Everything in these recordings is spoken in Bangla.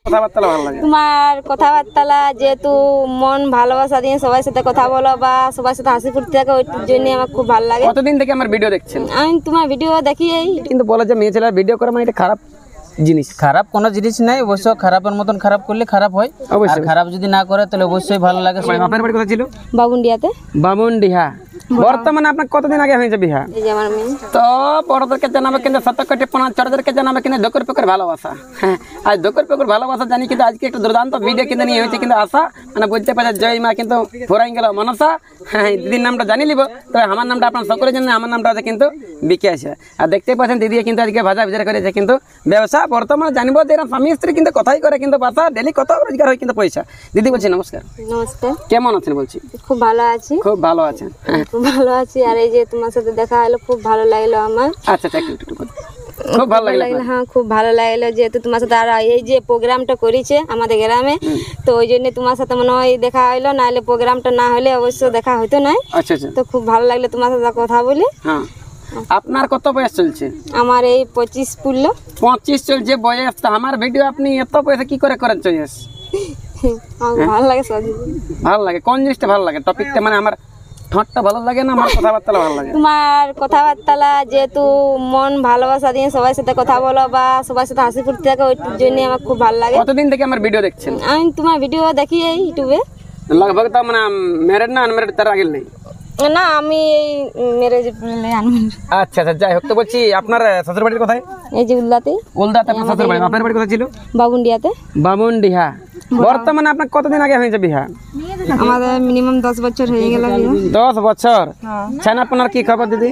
তোমার কথাবার্তা যেহেতু মন ভালোবাসা দিয়ে সবার সাথে কথা বলো বা সবার সাথে হাসি ফুর্তি থাকে, ওই জন্য আমার খুব ভালো লাগে। কতদিন থেকে আমার ভিডিও দেখছেন? আমি তোমার ভিডিও দেখি। কিন্তু বলে যে মেয়ে ছেলের ভিডিও করা মানে এটা খারাপ জিনিস। খারাপ কোনো জিনিস নাই, অবশ্য খারাপের মতন খারাপ করলে খারাপ হয়, আর খারাপ যদি না করে তাহলে অবশ্যই ভালো লাগে। আপনার বাড়ি কোথায় ছিল? বামুনডিহাতে। বামুনডিহা। বর্তমানে আপনার কতদিন আগে হয়েছে বিহা? এই যে আমার মেয়ে। তো বড়দেরকে জানাবে কিন্তু শতকোটি প্রণাম, ছোটদেরকে জানাবে কিন্তু দোকর পেকর ভালোবাসা। হ্যাঁ, আজ দোকর পেকর ভালোবাসা জানি, কিন্তু আজকে একটা দুর্দান্ত ভিডিও কিন্তু নিয়ে হয়েছে কিন্তু আশা মানে বলতে পারে জয় মা কিন্তু ফোরাই গেল মনসা। হ্যাঁ, দিদির নামটা জানি লিব, তবে আমার নামটা আপনার সকলের জন্য আমার নামটা আছে কিন্তু বিকে আছে। আর দেখতে পাচ্ছেন দিদি কিন্তু আজকে ভাজা ভিজা করেছে কিন্তু ব্যবসা। বর্তমানে জানবো যে এরা স্বামী স্ত্রী কিন্তু কথাই করে কিন্তু বাসা ডেলি কত রোজগার হয় কিন্তু পয়সা। দিদি বলছি নমস্কার। নমস্কার। কেমন আছেন? বলছি খুব ভালো আছি। খুব ভালো আছেন? হ্যাঁ, খুব ভালো আছি। আর এই যে তোমার সাথে দেখা হলো খুব ভালো লাগলো আমার। আচ্ছা, খুব ভালো লাগলো। হ্যাঁ, খুব ভালো লাগলো যেহেতু তোমার সাথে আর এই যে প্রোগ্রামটা করেছে আমাদের গ্রামে, তো ওই জন্য তোমার সাথে মনে হয় দেখা হইলো, নাহলে প্রোগ্রামটা না হলে অবশ্য দেখা হইতো না। আচ্ছা আচ্ছা, তো খুব ভালো লাগলো তোমার সাথে কথা বলে। হ্যাঁ, আপনার কত বয়স চলছে? আমার এই 25 পুরলো। 25 চলছে বয়স। তো আমার ভিডিও আপনি এত পয়সা কি করে করেন চয়েস? আমার ভালো লাগে সব। ভালো লাগে কোন জিনিসটা ভালো লাগে? টপিকটা মানে আমার ঠোঁটটা ভালো লাগে না আমার কথাবার্তা ভালো লাগে? তোমার কথাবার্তা যেহেতু মন ভালোবাসা দিয়ে সবার সাথে কথা বলো বা সবার সাথে হাসি ফুর্তি থাকে, ওই জন্য আমার খুব ভালো লাগে। কতদিন থেকে আমার ভিডিও দেখছেন? আমি তোমার ভিডিও দেখি এই ইউটিউবে। লগভগ তো মানে ম্যারিড না আনম্যারিড তার আগে নেই? না, আমি এই ম্যারেজ আনম্যারিড। আচ্ছা আচ্ছা, যাই হোক। তো বলছি আপনার শ্বশুর বাড়ি কোথায়? এই যে উল্লাতে। উলদাতে আপনার শ্বশুর বাড়ি। আপনার বাড়ি কোথায় ছিল? বামুনডিহাতে। বামুনডিহা। বর্তমানে আপনার কতদিন আগে হয়েছে বিহা? আমাদের মিনিমাম 10 বছর হয়ে গেল বিয়ে। 10 বছর? আপনার কি খবর দিদি?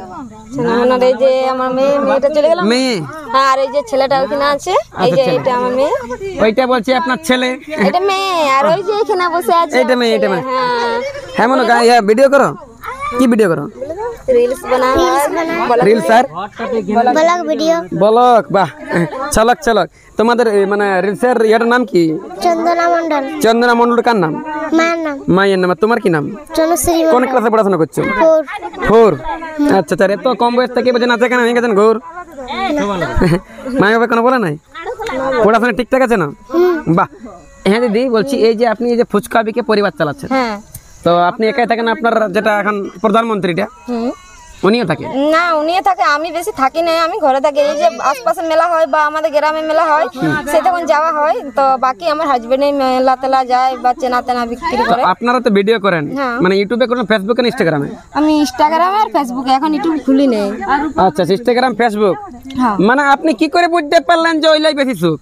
ছেলেমানার এই যে আমার মেয়েটা চলে গেল। মেয়ে? হ্যাঁ, আর এই যে ছেলেটা ওখানে আছে, এই যে এটা আমার মেয়ে। ওইটা বলছি আপনার ছেলে? এটা মেয়ে। আর ওই যে এখানে বসে আছে এটা মেয়ে। এটা মেয়ে? হ্যাঁ। হ্যাঁ, মনে ভিডিও করো? কি ভিডিও করো? রিলস বানাও। Reels sir? Blog video. Blog? বাহ, চলক চলক। তোমাদের মানে রিলসের এর নাম কি? চন্দনা মণ্ডল। চন্দনা মণ্ডল কার নাম? মায়ের নাম। মায়ের নাম। তোমার কি নাম? চনশ্রী। কোন ক্লাসে পড়াশোনা করছো? 4। আচ্ছা স্যার, এত কম বয়স থেকে বলছেন আছে কেন হয়ে গেছেন ঘোর? মায়ের বাবা কোনো বলে নাই? পড়াশোনা ঠিকঠাক আছে না? বাহ। হ্যাঁ দিদি বলছি, এই যে আপনি এই যে ফুচকা বিকে পরিবার চালাচ্ছেন, হ্যাঁ, তো আপনি একাই থাকেন? আপনার যেটা এখন প্রধানমন্ত্রীটা উনিও থাকে? না, উনিও থাকে, আমি বেশি থাকি না, আমি ঘরে থাকি। এই যে আশপাশে মেলা হয় বা আমাদের গ্রামে মেলা হয়, সে তখন যাওয়া হয়। তো বাকি আমার হাজবেন্ড মেলা তেলা যায় বা চেনা তেনা বিক্রি করে। আপনারা তো ভিডিও করেন মানে ইউটিউবে করেন, ফেসবুকে না ইনস্টাগ্রামে? আমি ইনস্টাগ্রামে আর ফেসবুকে, এখন ইউটিউব খুলি নেই। আচ্ছা, ইনস্টাগ্রাম ফেসবুক। হ্যাঁ। মানে আপনি কি করে বুঝতে পারলেন যে ওইলাই বেশি সুখ?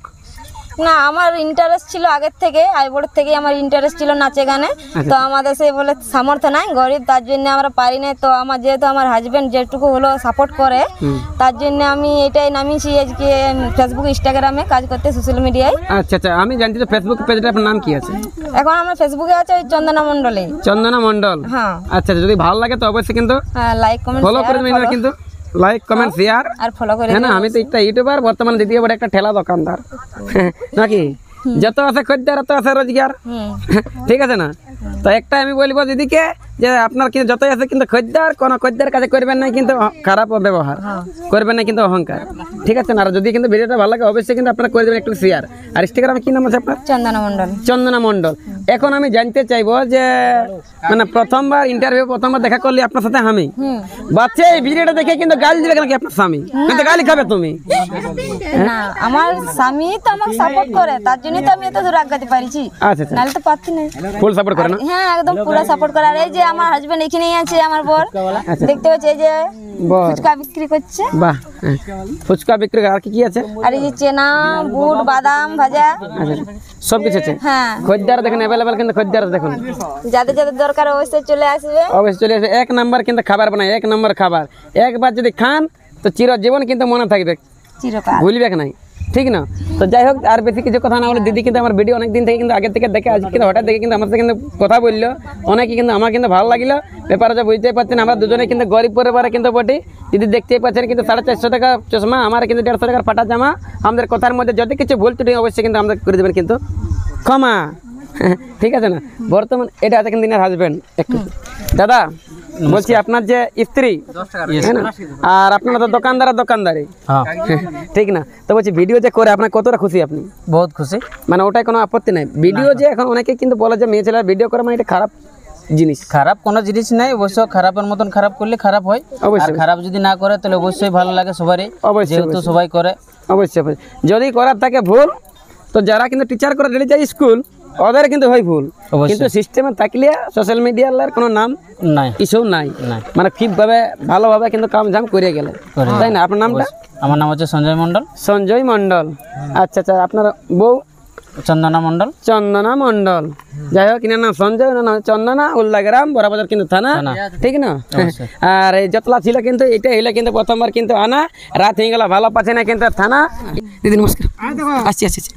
না, আমার ইন্টারেস্ট ছিল আগের থেকে, আইবড় থেকে আমার ইন্টারেস্ট ছিল নাচে গানে। তো আমাদের সে বলে সামর্থ্য নাই, গরিব, তার জন্য আমরা পারি না। তো আমার যেহেতু আমার হাজবেন্ড যেটুকু হলো সাপোর্ট করে, তার জন্য আমি এটাই নামিয়েছি আজকে ফেসবুক ইনস্টাগ্রামে কাজ করতে, সোশ্যাল মিডিয়ায়। আচ্ছা আচ্ছা, আমি জানতে চাই ফেসবুক পেজটা আপনার নাম কি আছে? এখন আমার ফেসবুকে আছে ওই চন্দনা মণ্ডলে। চন্দনা মণ্ডল? হ্যাঁ। আচ্ছা, যদি ভালো লাগে তো অবশ্যই কিন্তু লাইক কমেন্ট ফলো করে দেবেন, কিন্তু লাইক কমেন্ট শেয়ার আর ফলো করে। হ্যাঁ না, আমি তো একটা ইউটিউবার, বর্তমানে দ্বিতীয় বড় একটা ঠেলা দোকানদার নাকি? যত আছে খদ্দের তত আছে রোজগার, ঠিক আছে না? তো একটা আমি বলবো দিদিকে যে আপনার কিন্তু যতই আছে কিন্তু খদ্দের, কোন খদ্দের কাছে করবেন না কিন্তু খারাপ ব্যবহার করবেন না, কিন্তু অহংকার, ঠিক আছে না? আর যদি কিন্তু ভিডিওটা ভালো লাগে অবশ্যই কিন্তু আপনারা করে দেবেন একটু শেয়ার। আর ইনস্টাগ্রামে কি নাম আছে আপনার? চন্দনা মণ্ডল। চন্দনা মণ্ডল। এখন আমি জানতে চাইবো যে মানে প্রথমবার ইন্টারভিউ প্রথমবার দেখা করলে আপনার সাথে আমি বাচ্চা এই ভিডিওটা দেখে কিন্তু গালি দিবে নাকি আপনার স্বামী? কিন্তু গালি খাবে তুমি? না, আমার স্বামী তো আমাকে সাপোর্ট করে, তার জন্যই তো আমি এত দূর আগাতে পারিছি। আচ্ছা আচ্ছা, নাহলে তো পারতি না। ফুল সাপোর্ট করে না? হ্যাঁ, একদম পুরো সাপোর্ট করে। আর এই যে আমার হাজবেন্ড এখানেই আছে, আমার বর, দেখতে পাচ্ছি এই যে ফুচকা বিক্রি করছে। বাহ, ফুচকা বিক্রি। আর কি কি আছে? আর এই যে চেনা, বুট, বাদাম ভাজা, সব কিছু আছে। হ্যাঁ, খদ্দের দেখেন অ্যাভেলেবল, কিন্তু খদ্দের দেখুন যাদের যাদের দরকার অবশ্যই চলে আসবে। অবশ্যই চলে আসবে। এক নাম্বার কিন্তু খাবার বানায়, এক নম্বর খাবার। একবার যদি খান তো চিরজীবন কিন্তু মনে থাকবে, চিরকাল ভুলবে নাই, ঠিক না? তো যাই হোক, আর বেশি কিছু কথা না বলে, দিদি কিন্তু আমার ভিডিও অনেক দিন থেকে কিন্তু আগে থেকে দেখে, আজকে কিন্তু হঠাৎ দেখে কিন্তু আমার সাথে কিন্তু কথা বললো অনেকে, কিন্তু আমার কিন্তু ভালো লাগলো ব্যাপারটা। বুঝতেই পারছেন আমরা দুজনে কিন্তু গরিব পরিবারে কিন্তু বটি। দিদি দেখতেই পাচ্ছেন কিন্তু 450 টাকা চশমা, আমার কিন্তু 150 টাকার ফাটা জামা। আমাদের কথার মধ্যে যদি কিছু ভুল ত্রুটি অবশ্যই কিন্তু আমাদের করে দেবেন কিন্তু ক্ষমা, ঠিক আছে না? বর্তমান এটা আছে কিন্তু দিনের হাজবেন্ড। একটু দাদা বলছি আপনার যে স্ত্রী হ্যাঁ না? আর আপনারা তো দোকানদারি হ্যাঁ ঠিক না? তো বলছি ভিডিও যে করে আপনার কতটা খুশি আপনি? বহুত খুশি। মানে ওটাই কোনো আপত্তি নাই? ভিডিও যে এখন অনেকে কিন্তু বলে যে মেয়ে ছেলেরা ভিডিও করে মানে এটা খারাপ জিনিস। খারাপ কোনো জিনিস নাই, অবশ্য খারাপের মতন খারাপ করলে খারাপ হয়, আর অবশ্যই খারাপ যদি না করে তাহলে অবশ্যই ভালো লাগে সবারই, অবশ্যই যেহেতু সবাই করে। অবশ্যই অবশ্যই। যদি করার থাকে ভুল, তো যারা কিন্তু টিচার করে রেডি যায় স্কুল ওদের কিন্তু হয় ভুল, অবশ্যই। কিন্তু সিস্টেমে থাকলে সোশ্যাল মিডিয়ার কোনো নাম নাই কিছু নাই, নাই। মানে ঠিকভাবে ভালোভাবে কিন্তু কাম ঝাম করে গেলে, করে তাই না? আপনার নামটা? আমার নাম হচ্ছে সঞ্জয় মণ্ডল। সঞ্জয় মণ্ডল। আচ্ছা আচ্ছা, আপনার বউ? চন্দনা মণ্ডল। চন্দনা মণ্ডল। যাই হোক, কিনার নাম সঞ্জয়, না চন্দনা, উল্লাগ্রাম, বড়বাজার কিন্তু থানা, ঠিক না? আর এই যতলা ছিল কিন্তু এটা হইলে কিন্তু প্রথমবার কিন্তু আনা, রাত হয়ে গেল ভালো পাচ্ছে না কিন্তু থানা। দিদি নমস্কার, আসছি আসছি।